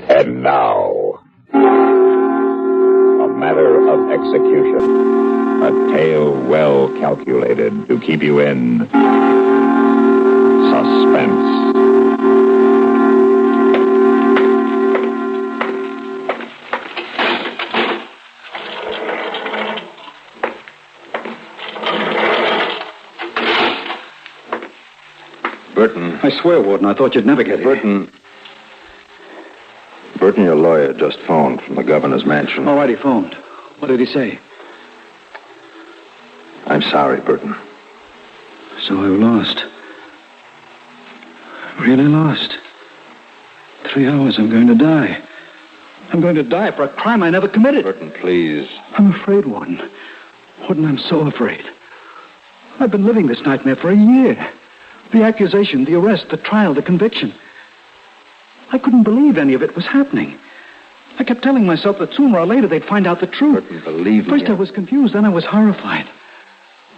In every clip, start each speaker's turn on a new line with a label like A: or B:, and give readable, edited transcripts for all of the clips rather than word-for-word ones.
A: And now, a matter of execution. A tale well calculated to keep you in suspense.
B: Burton.
C: I swear, Warden, I thought you'd never get here.
B: Burton, your lawyer just phoned from the governor's mansion.
C: All right, he phoned. What did he say?
B: I'm sorry, Burton.
C: So I've lost. Really lost. 3 hours, I'm going to die. I'm going to die for a crime I never committed.
B: Burton, please.
C: I'm afraid, Warden. Warden, I'm so afraid. I've been living this nightmare for a year. The accusation, the arrest, the trial, the conviction. I couldn't believe any of it was happening. I kept telling myself that sooner or later they'd find out the truth.
B: Burton, believe me.
C: First I was confused, then I was horrified.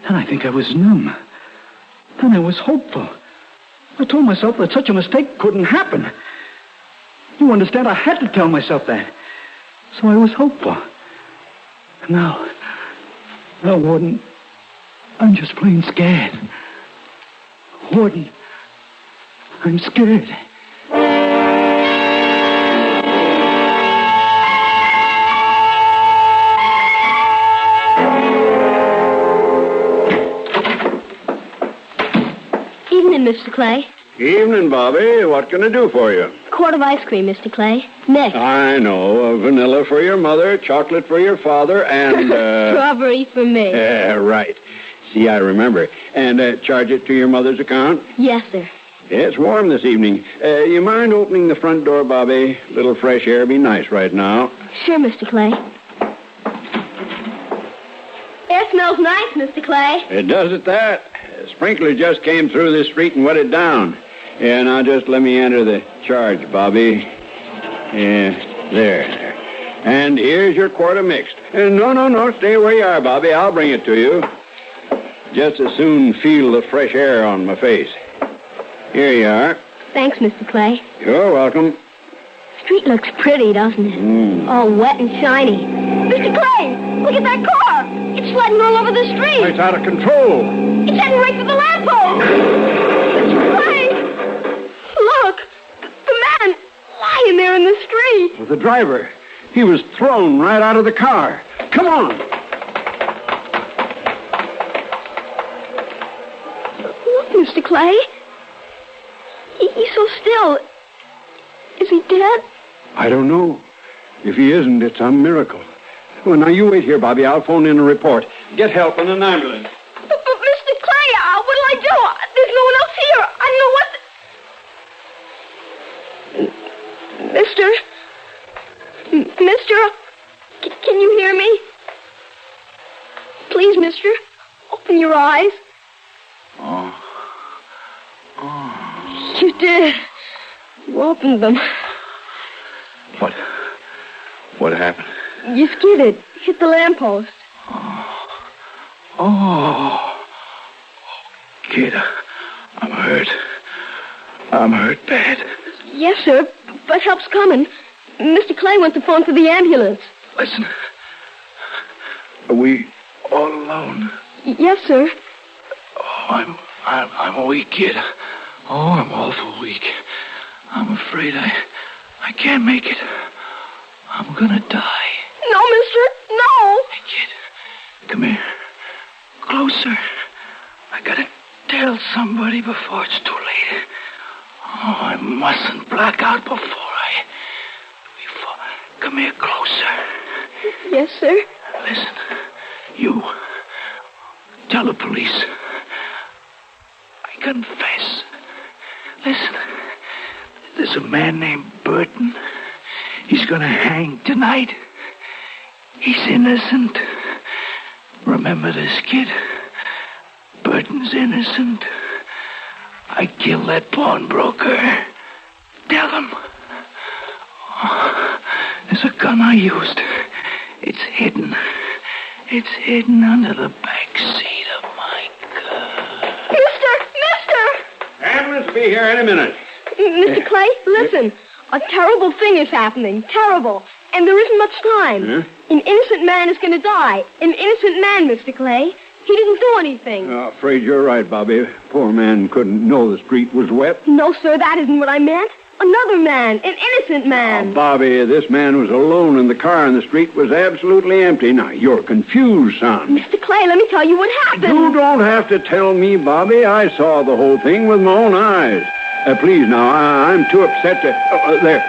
C: Then I think I was numb. Then I was hopeful. I told myself that such a mistake couldn't happen. You understand? I had to tell myself that. So I was hopeful. Now, Warden, I'm just plain scared. Warden, I'm scared.
D: Evening, Mr. Clay.
E: Evening, Bobby. What can I do for you?
D: Quart of ice cream, Mr. Clay. Next.
E: I know. Vanilla for your mother, chocolate for your father, and,
D: Strawberry for me.
E: Right. See, I remember. And charge it to your mother's account?
D: Yes, sir.
E: It's warm this evening. You mind opening the front door, Bobby? A little fresh air be nice right now.
D: Sure, Mr. Clay. Air smells nice, Mr. Clay.
E: It does at that. A sprinkler just came through this street and wet it down. Yeah, now just let me enter the charge, Bobby. Yeah, there. And here's your quart of mixed. No, stay where you are, Bobby. I'll bring it to you. Just as soon feel the fresh air on my face. Here you are.
D: Thanks, Mr. Clay.
E: You're welcome.
D: Street looks pretty, doesn't it? All wet and shiny. Mr. Clay, look at that car. It's sledding all over the street.
E: It's out of control.
D: It's heading right for the lamppost. Mr. Clay, look. The man lying there in the street.
E: The driver. He was thrown right out of the car. Come on.
D: Look, Mr. Clay. He's so still. Is he dead?
E: I don't know. If he isn't, it's a miracle. Well, now you wait here, Bobby. I'll phone in a report. Get help in an ambulance.
D: But Mr. Clay, what'll I do? There's no one else here. I don't know what... Mister? Can you hear me? Please, mister, open your eyes.
E: Oh.
D: You did. You opened them.
E: What happened?
D: You skidded. Hit the lamppost.
E: Oh. Kid, I'm hurt. I'm hurt bad.
D: Yes, sir, but help's coming. Mr. Clay went to phone for the ambulance.
E: Listen. Are we all alone?
D: Yes, sir.
E: Oh, I'm weak, kid. Oh, I'm awful weak. I'm afraid I can't make it. I'm gonna die.
D: No, mister, no.
E: Hey, kid, come here. Closer. I gotta tell somebody before it's too late. Oh, I mustn't black out before Come here closer.
D: Yes, sir.
E: Listen, you tell the police. I confess. Listen, there's a man named Burton. He's gonna hang tonight. He's innocent. Remember this, kid? Burton's innocent. I killed that pawnbroker. Tell him. Oh, there's a gun I used. It's hidden. It's hidden under the back seat of my car.
D: Mister!
E: Ambulance will be here any minute.
D: Mr. Clay, listen. A terrible thing is happening. Terrible. And there isn't much time.
E: Huh?
D: An innocent man is going to die. An innocent man, Mr. Clay. He didn't do anything.
E: I'm afraid you're right, Bobby. Poor man couldn't know the street was wet.
D: No, sir, that isn't what I meant. Another man. An innocent man.
E: Oh, Bobby, this man was alone in the car and the street was absolutely empty. Now, you're confused, son.
D: Mr. Clay, let me tell you what happened.
E: You don't have to tell me, Bobby. I saw the whole thing with my own eyes. Please, now, I'm too upset to...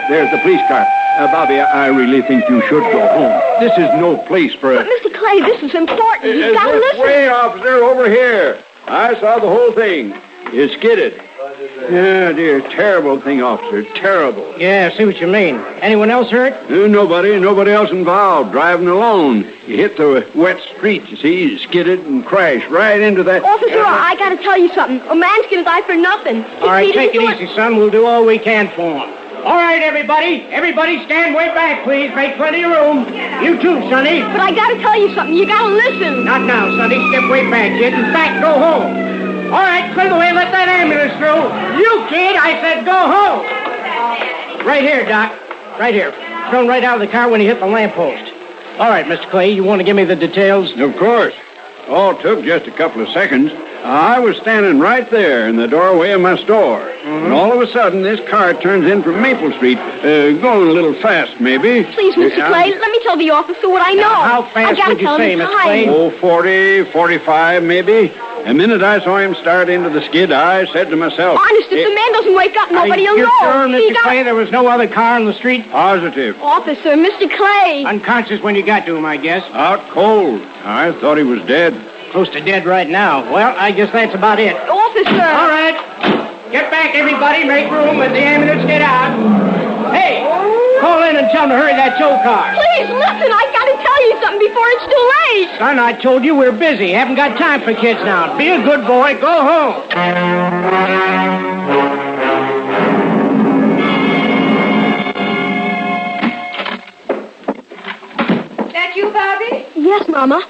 E: there's the police car. Bobby, I really think you should go home. This is no place for
D: But, Mr. Clay, this is important. You've got to listen.
E: Way, officer, over here. I saw the whole thing. You skidded. Yeah, dear, terrible thing, officer, terrible.
F: Yeah, I see what you mean. Anyone else hurt?
E: Nobody else involved, driving alone. He hit the wet street, you see, skidded and crashed right into that...
D: Officer, I got to tell you something. A man's going to die for nothing.
F: All right, take it easy, son. We'll do all we can for him. All right, everybody. Everybody stand way back, please. Make plenty of room. You too, Sonny.
D: But I got to tell you something. You got to listen.
F: Not now, Sonny. Step way back, kid. In fact, go home. All right, clear the way. Let that ambulance through. You, kid, I said go home. Right here, Doc. Right here. Thrown right out of the car when he hit the lamppost. All right, Mr. Clay, you want to give me the details?
E: Of course. All took just a couple of seconds. I was standing right there in the doorway of my store. And all of a sudden, this car turns in from Maple Street, going a little fast, maybe.
D: Please, Mr. Clay, let me tell the officer what I know.
F: How fast would you say, Mr. Clay?
E: Oh, 40, 45, maybe. The minute I saw him start into the skid, I said to myself...
D: Honest, if the man doesn't wake up, nobody will know.
F: Are you sure, Mr. Clay, there was no other car on the street?
E: Positive.
D: Officer, Mr. Clay.
F: Unconscious when you got to him, I guess.
E: Out cold. I thought he was dead.
F: Close to dead right now. Well, I guess that's about it.
D: Officer.
F: All right. Get back, everybody. Make room. Let the ambulance get out. Hey, call in and tell them to hurry that tow car.
D: Please, listen. I got to tell you something before it's too late.
F: Son, I told you we're busy. Haven't got time for kids now. Be a good boy. Go home.
G: That you, Bobby?
D: Yes, Mama.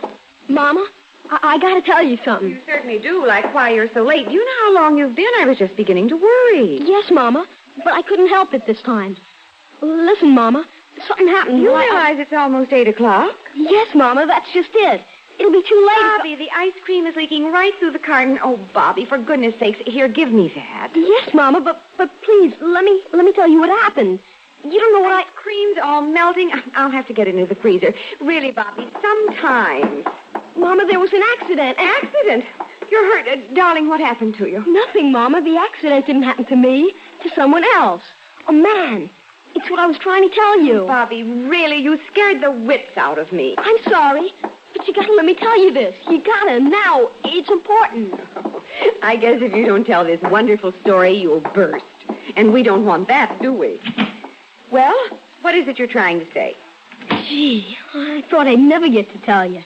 D: Mama, I got to tell you something.
G: You certainly do, like why you're so late. You know how long you've been? I was just beginning to worry.
D: Yes, Mama, but I couldn't help it this time. Listen, Mama, something happened.
G: You realize it's almost 8 o'clock?
D: Yes, Mama, that's just it. It'll be too late.
G: Bobby, the ice cream is leaking right through the carton. Oh, Bobby, for goodness sakes, here, give me that.
D: Yes, Mama, but please, let me tell you what happened. You don't know what
G: Ice cream's all melting. I'll have to get it into the freezer. Really, Bobby, sometimes.
D: Mama, there was an accident.
G: Accident? You're hurt. Darling, what happened to you?
D: Nothing, Mama. The accident didn't happen to me. To someone else. A man. It's what I was trying to tell you.
G: Bobby, really, you scared the wits out of me.
D: I'm sorry, but you gotta let me tell you this. You gotta. Now, it's important.
G: I guess if you don't tell this wonderful story, you'll burst. And we don't want that, do we? Well, what is it you're trying to say?
D: Gee, I thought I'd never get to tell you.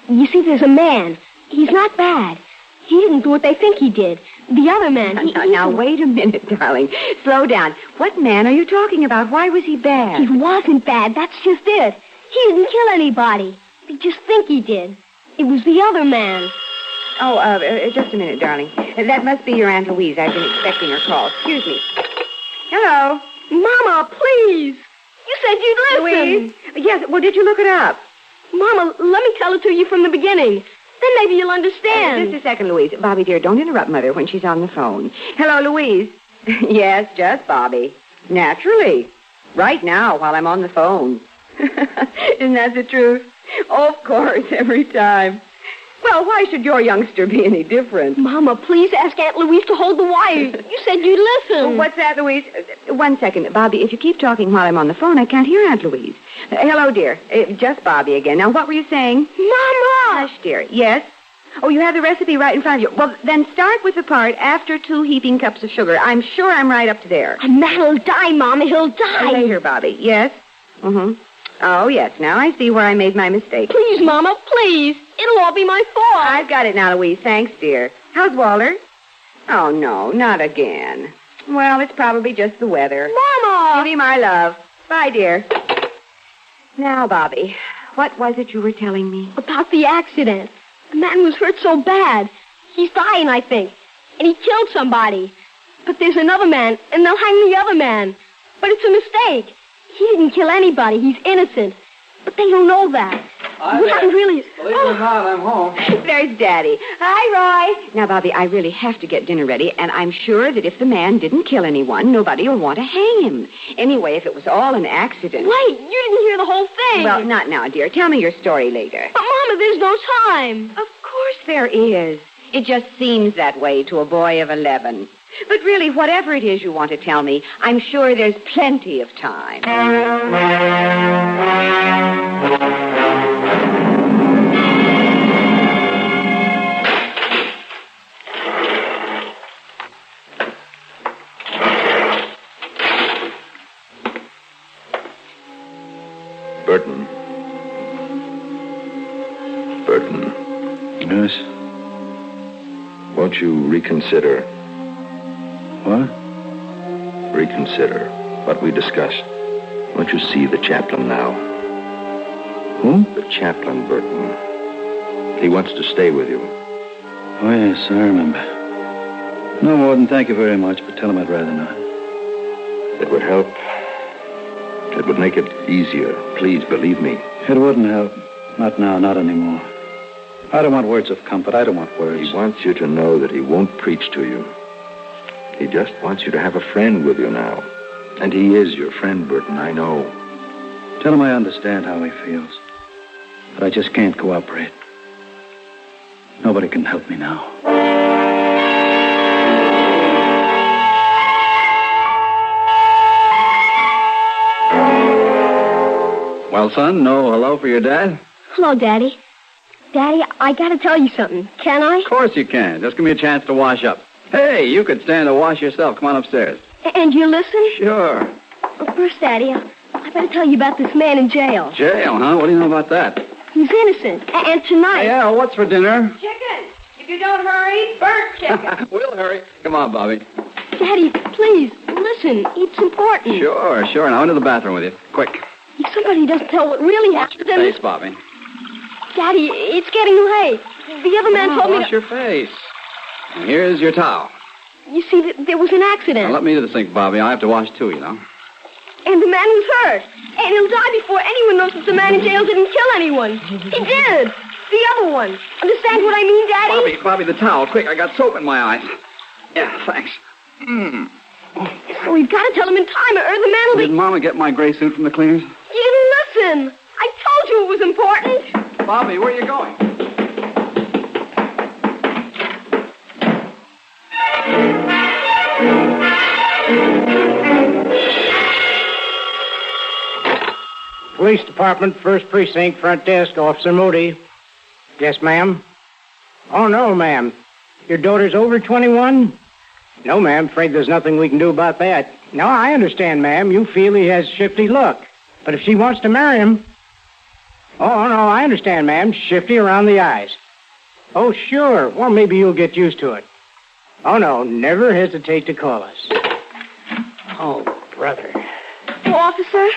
D: You see, there's a man. He's not bad. He didn't do what they think he did. The other man...
G: Now, wait a minute, darling. Slow down. What man are you talking about? Why was he bad?
D: He wasn't bad. That's just it. He didn't kill anybody. They just think he did. It was the other man.
G: Oh, just a minute, darling. That must be your Aunt Louise. I've been expecting her call. Excuse me. Hello?
D: Mama, please. You said you'd listen.
G: Louise? Yes, well, did you look it up?
D: Mama, let me tell it to you from the beginning. Then maybe you'll understand.
G: Just a second, Louise. Bobby, dear, don't interrupt Mother when she's on the phone. Hello, Louise. Yes, just Bobby. Naturally. Right now, while I'm on the phone. Isn't that the truth? Of course, every time. Well, why should your youngster be any different?
D: Mama, please ask Aunt Louise to hold the wire. You said you'd listen.
G: What's that, Louise? 1 second. Bobby, if you keep talking while I'm on the phone, I can't hear Aunt Louise. Hello, dear. Just Bobby again. Now, what were you saying?
D: Mama!
G: Hush, dear. Yes? Oh, you have the recipe right in front of you. Well, then start with the part after 2 heaping cups of sugar. I'm sure I'm right up to there.
D: A man will die, Mama. He'll die.
G: Later, Bobby. Yes? Mm-hmm. Oh, yes. Now I see where I made my mistake.
D: Please, Mama, please. It'll all be my fault.
G: I've got it now, Louise. Thanks, dear. How's Walter? Oh, no, not again. Well, it's probably just the weather.
D: Mama!
G: Give me my love. Bye, dear. Now, Bobby, what was it you were telling me?
D: About the accident. The man was hurt so bad. He's dying, I think. And he killed somebody. But there's another man, and they'll hang the other man. But it's a mistake. He didn't kill anybody. He's innocent. But they don't know that.
C: Hi
D: We
C: there.
D: haven't really...
C: Believe it or not, I'm home.
G: There's Daddy. Hi, Roy. Now, Bobby, I really have to get dinner ready, and I'm sure that if the man didn't kill anyone, nobody will want to hang him. Anyway, if it was all an accident...
D: Wait, you didn't hear the whole thing.
G: Well, not now, dear. Tell me your story later.
D: But, Mama, there's no time.
G: Of course there is. It just seems that way to a boy of 11. But really, whatever it is you want to tell me, I'm sure there's plenty of time.
B: Burton. Burton,
C: Yes?
B: won't you reconsider?
C: What?
B: Reconsider what we discussed. Won't you see the chaplain now?
C: Who?
B: The chaplain, Burton. He wants to stay with you.
C: Oh, yes, I remember. No more than thank you very much, but tell him I'd rather not.
B: It would help. It would make it easier. Please, believe me.
C: It wouldn't help. Not now, not anymore. I don't want words of comfort. I don't want words.
B: He wants you to know that he won't preach to you. He just wants you to have a friend with you now. And he is your friend, Burton, I know.
C: Tell him I understand how he feels. But I just can't cooperate. Nobody can help me now.
E: Well, son, no hello for your dad?
D: Hello, Daddy. Daddy, I gotta tell you something. Can I?
E: Of course you can. Just give me a chance to wash up. Hey, you could stand to wash yourself. Come on upstairs.
D: And you listen?
E: Sure.
D: Well, first, Daddy, I better tell you about this man in jail.
E: Jail, huh? What do you know about that?
D: He's innocent. And tonight...
E: Yeah, what's for dinner?
G: Chicken! If you don't hurry, burnt chicken.
E: We'll hurry. Come on, Bobby.
D: Daddy, please, listen. It's important.
E: Sure. Now into the bathroom with you. Quick.
D: If somebody doesn't tell what really happened, then...
E: Face, Bobby.
D: Daddy, it's getting late. The other man told me...
E: Wash your face. And here's your towel.
D: You see, there was an accident.
E: Now, let me to the sink, Bobby. I have to wash too, you know.
D: And the man was hurt. And he'll die before anyone knows that the man in jail didn't kill anyone. He did. The other one. Understand what I mean, Daddy?
E: Bobby, the towel. Quick, I got soap in my eyes. Yeah, thanks.
D: So we've got to tell him in time, or the man will be...
E: Did Mama get my gray suit from the cleaners?
D: You didn't listen. I told you it was important.
E: Bobby, where are you going?
F: Police Department, First Precinct, Front Desk, Officer Moody. Yes, ma'am? Oh, no, ma'am. Your daughter's over 21? No, ma'am. Afraid there's nothing we can do about that. No, I understand, ma'am. You feel he has shifty look. But if she wants to marry him... Oh, no, I understand, ma'am. Shifty around the eyes. Oh, sure. Well, maybe you'll get used to it. Oh, no, never hesitate to call us. Oh, brother.
D: Oh, officer?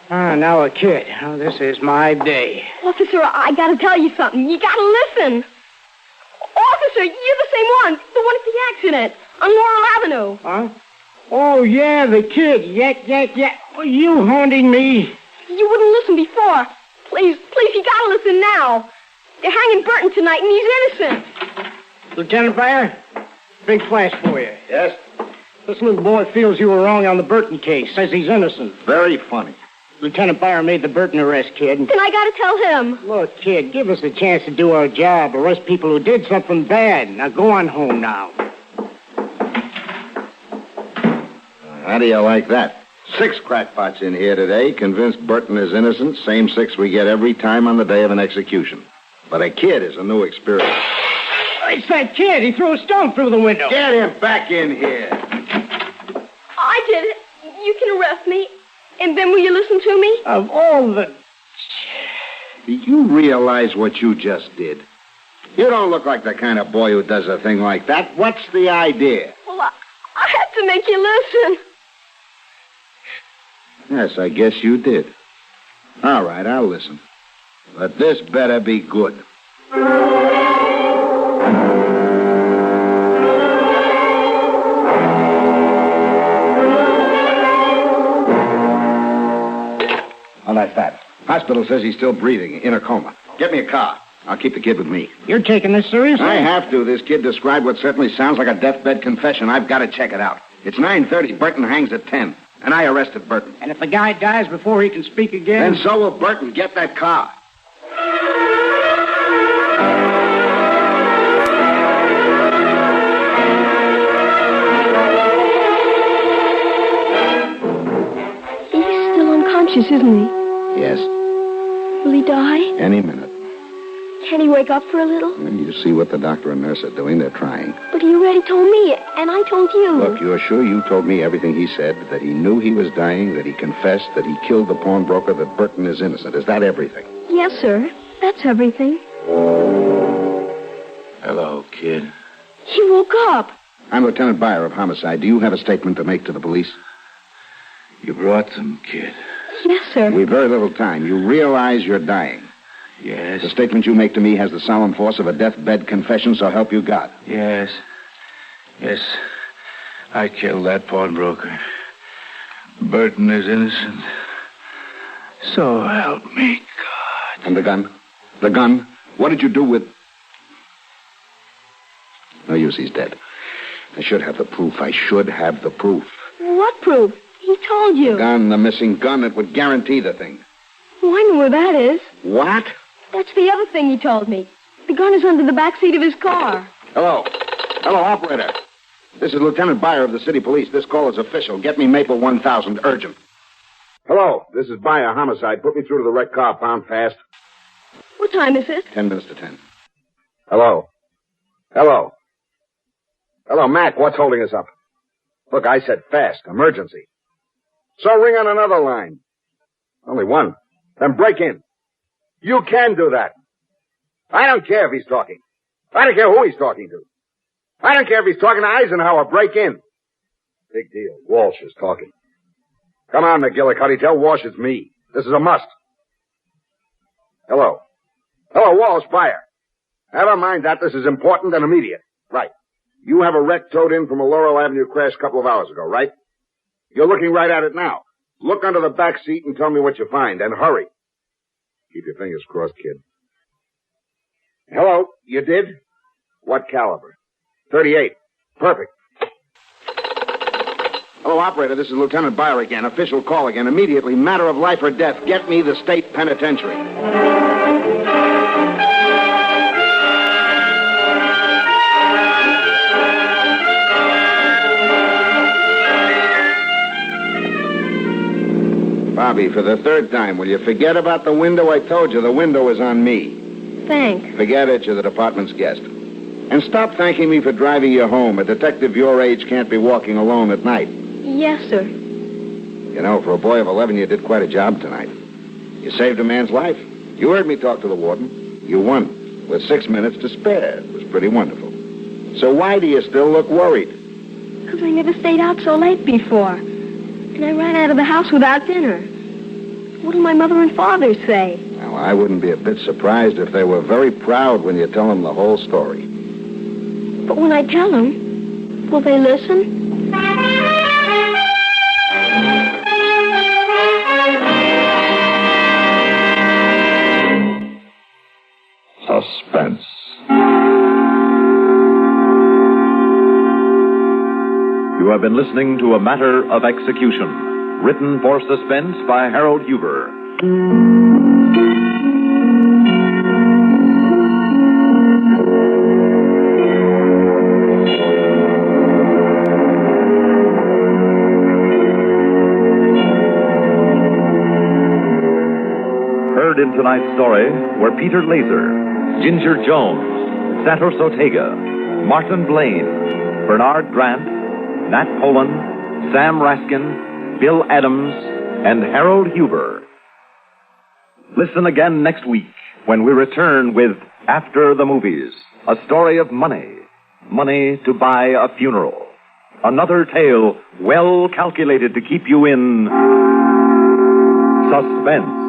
F: Now a kid. Oh, this is my day.
D: Officer, I got to tell you something. You got to listen. Officer, you're the same one. The one at the accident on Laurel Avenue.
F: Huh? Oh, yeah, the kid. Yeah. Oh, you haunting me.
D: You wouldn't listen before. Please, you got to listen now. They're hanging Burton tonight, and he's innocent.
F: Lieutenant Bayer, big flash for you.
B: Yes?
F: This little boy feels you were wrong on the Burton case. Says he's innocent.
B: Very funny.
F: Lieutenant Bayer made the Burton arrest, kid.
D: Then I got to tell him.
F: Look, kid, give us a chance to do our job. Arrest people who did something bad. Now go on home now.
B: How do you like that? 6 crackpots in here today, convinced Burton is innocent. Same 6 we get every time on the day of an execution. But a kid is a new experience.
F: It's that kid. He threw a stone through the window.
B: Get him back in here.
D: I did it. You can arrest me. And then will you listen to me?
F: Of all the...
B: Do you realize what you just did? You don't look like the kind of boy who does a thing like that. What's the idea?
D: Well, I had to make you listen.
B: Yes, I guess you did. All right, I'll listen. But this better be good. How like that? Hospital says he's still breathing, in a coma. Get me a car. I'll keep the kid with me.
F: You're taking this seriously?
B: I have to. This kid described what certainly sounds like a deathbed confession. I've got to check it out. It's 9:30. Burton hangs at 10. And I arrested Burton.
F: And if the guy dies before he can speak again...
B: Then so will Burton. Get that car.
D: He's still unconscious, isn't he?
B: Yes.
D: Will he die?
B: Any minute.
D: Can he wake up for a little?
B: And you see what the doctor and nurse are doing. They're trying.
D: But he already told me, and I told you.
B: Look, you're sure you told me everything he said, that he knew he was dying, that he confessed, that he killed the pawnbroker, that Burton is innocent. Is that everything?
D: Yes, sir. That's everything.
E: Hello, kid.
D: He woke up.
B: I'm Lieutenant Byer of Homicide. Do you have a statement to make to the police?
E: You brought them, kid.
D: Yes, sir.
B: We've very little time. You realize you're dying.
E: Yes.
B: The statement you make to me has the solemn force of a deathbed confession, so help you God.
E: Yes. Yes. I killed that pawnbroker. Burton is innocent. So help me, God.
B: And the gun? The gun? What did you do with... No use, he's dead. I should have the proof. I should have the proof.
D: What proof? He told you.
B: The missing gun. It would guarantee the thing.
D: Oh, I know where that is.
B: What?
D: That's the other thing he told me. The gun is under the back seat of his car.
B: Hello. Hello, operator. This is Lieutenant Byer of the city police. This call is official. Get me Maple 1000, urgent. Hello, this is Byer, Homicide. Put me through to the wrecked car, pound fast.
D: What time is it?
B: 10 minutes to 10. Hello. Hello. Hello, Mac, what's holding us up? Look, I said fast, emergency. So ring on another line. Only one. Then break in. You can do that. I don't care if he's talking. I don't care who he's talking to. I don't care if he's talking to Eisenhower. Break in. Big deal. Walsh is talking. Come on, McGillicuddy. Tell Walsh it's me. This is a must. Hello. Hello, Walsh, Byer. Never mind that. This is important and immediate. Right. You have a wreck towed in from a Laurel Avenue crash a couple of hours ago, right? You're looking right at it now. Look under the back seat and tell me what you find, and hurry. Keep your fingers crossed, kid. Hello, you did? What caliber? 38. Perfect. Hello, operator, this is Lieutenant Byer again. Official call again. Immediately, matter of life or death. Get me the state penitentiary. Bobby, for the third time, will you forget about the window? I told you, the window is on me.
D: Thanks.
B: Forget it, you're the department's guest. And stop thanking me for driving you home. A detective your age can't be walking alone at night.
D: Yes, sir.
B: You know, for a boy of 11, you did quite a job tonight. You saved a man's life. You heard me talk to the warden. You won, with 6 minutes to spare. It was pretty wonderful. So why do you still look worried?
D: Because I never stayed out so late before. And I ran out of the house without dinner. What'll my mother and father say?
B: Well, I wouldn't be a bit surprised if they were very proud when you tell them the whole story.
D: But when I tell them, will they listen?
A: Suspense.
H: You have been listening to A Matter of Execution, written for Suspense by Harold Huber. Heard in tonight's story were Peter Laser, Ginger Jones, Santos Ortega, Martin Blaine, Bernard Grant, Nat Poland, Sam Raskin, Bill Adams, and Harold Huber. Listen again next week when we return with After the Movies, a story of money. Money to buy a funeral. Another tale well calculated to keep you in suspense.